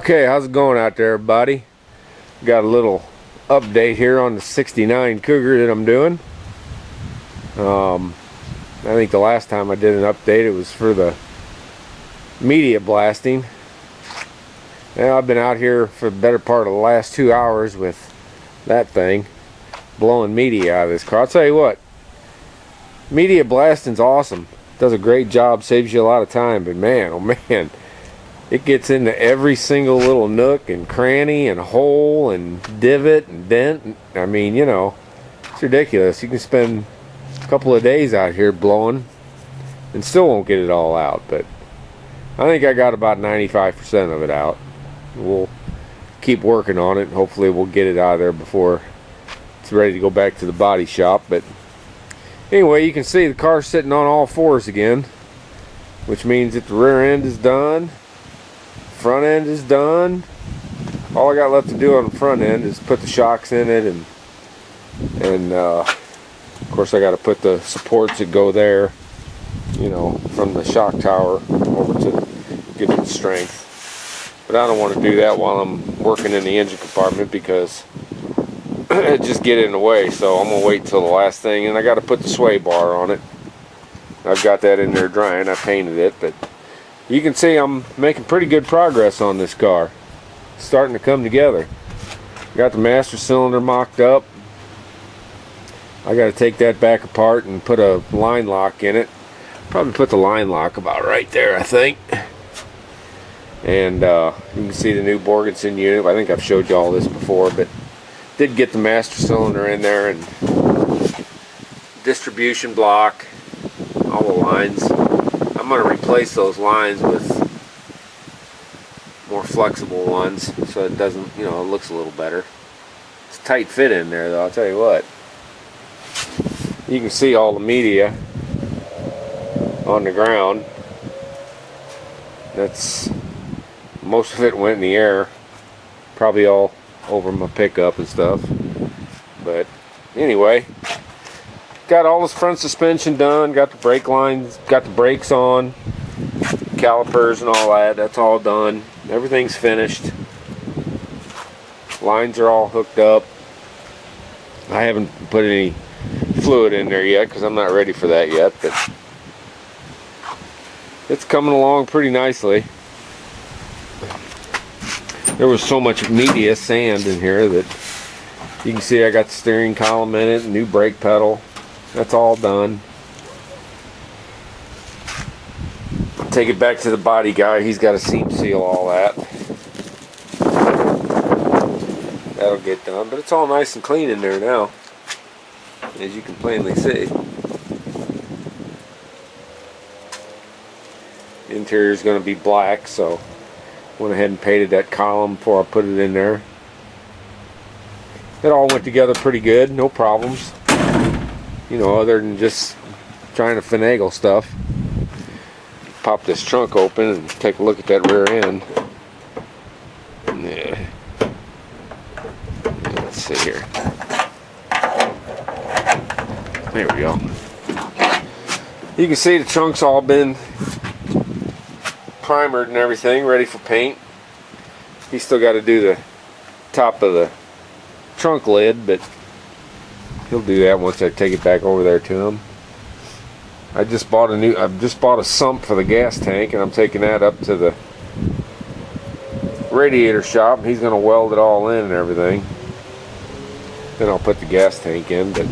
Okay, how's it going out there, everybody? Got a little update here on the 69 Cougar that I'm doing. I think the last time I did an update it was for the media blasting. Now I've been out here for the better part of the last 2 hours with that thing blowing media out of this car. I'll tell you what, media blasting's awesome. Does a great job, saves you a lot of time, but man, oh man, it gets into every single little nook and cranny and hole and divot and dent. I mean, you know, it's ridiculous. You can spend a couple of days out here blowing and still won't get it all out, but I think I got about 95% of it out. We'll keep working on it. Hopefully we'll get it out of there before it's ready to go back to the body shop. But anyway, you can see the car's sitting on all fours again, which means that the rear end is done, front end is done. All I got left to do on the front end is put the shocks in it, and of course I got to put the supports that go there, you know, from the shock tower over to give it the strength. But I don't want to do that while I'm working in the engine compartment because it just get in the way. So I'm gonna wait till the last thing, and I got to put the sway bar on it. I've got that in there drying. I painted it, but you can see I'm making pretty good progress on this car. It's starting to come together. Got the master cylinder mocked up. I got to take that back apart and put a line lock in it. Probably put the line lock about right there, I think. And you can see the new Borgenson unit. I think I've showed you all this before, but did get the master cylinder in there and distribution block, all the lines. I'm going to replace those lines with more flexible ones so it doesn't, you know, it looks a little better. It's a tight fit in there though, I'll tell you what. You can see all the media on the ground. That's, most of it went in the air, probably all over my pickup and stuff. But anyway, got all this front suspension done, got the brake lines, got the brakes on, calipers and all that, that's all done. Everything's finished. Lines are all hooked up. I haven't put any fluid in there yet because I'm not ready for that yet, but it's coming along pretty nicely. There was so much media sand in here that you can see I got the steering column in it, new brake pedal. That's all done. I'll take it back to the body guy. He's got to seam seal all that. That'll get done, but it's all nice and clean in there now, as you can plainly see. The interior is going to be black, so went ahead and painted that column before I put it in there. It all went together pretty good, no problems. You know, other than just trying to finagle stuff. Pop this trunk open and take a look at that rear end. Yeah. Let's see here. There we go. You can see the trunk's all been primered and everything, ready for paint. He's still got to do the top of the trunk lid, but he'll do that once I take it back over there to him. I've just bought a sump for the gas tank, and I'm taking that up to the radiator shop. He's going to weld it all in and everything. Then I'll put the gas tank in, but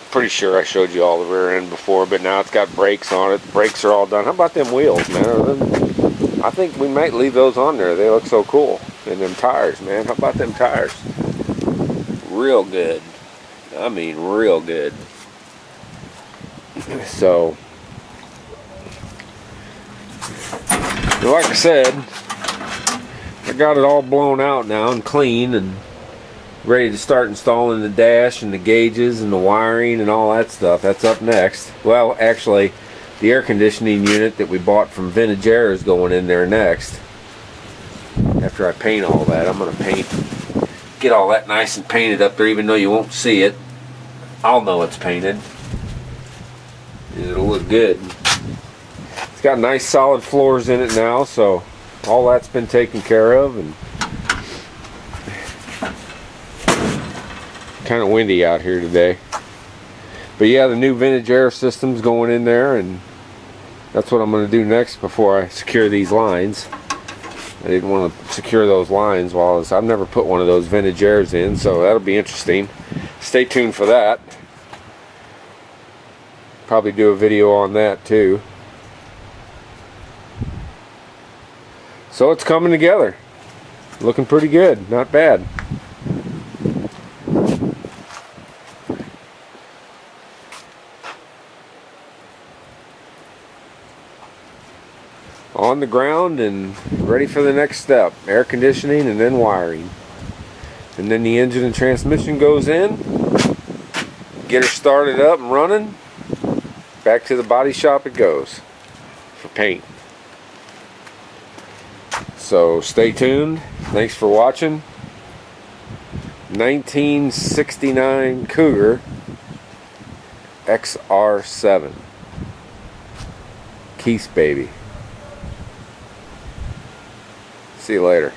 pretty sure I showed you all the rear end before, but now it's got brakes on it. The brakes are all done. How about them wheels, man? I think we might leave those on there. They look so cool. And them tires, man. How about them tires? Real good. I mean, real good. So, like I said, I got it all blown out now and clean and ready to start installing the dash and the gauges and the wiring and all that stuff. That's up next. Well, actually, the air conditioning unit that we bought from Vintage Air is going in there next. After I paint all that, I'm going to get all that nice and painted up there, even though you won't see it. I'll know it's painted. It'll look good. It's got nice solid floors in it now, so all that's been taken care of, and kind of windy out here today. But yeah, the new vintage air system's going in there, and that's what I'm going to do next before I secure these lines. I didn't want to secure those lines while I've never put one of those vintage airs in, so that'll be interesting. Stay tuned for that. Probably do a video on that too. So it's coming together. Looking pretty good, not bad. On the ground and ready for the next step. Air conditioning and then wiring. And then the engine and transmission goes in. Get her started up and running. Back to the body shop it goes for paint. So stay tuned. Thanks for watching. 1969 Cougar XR-7. Keith's baby. See you later.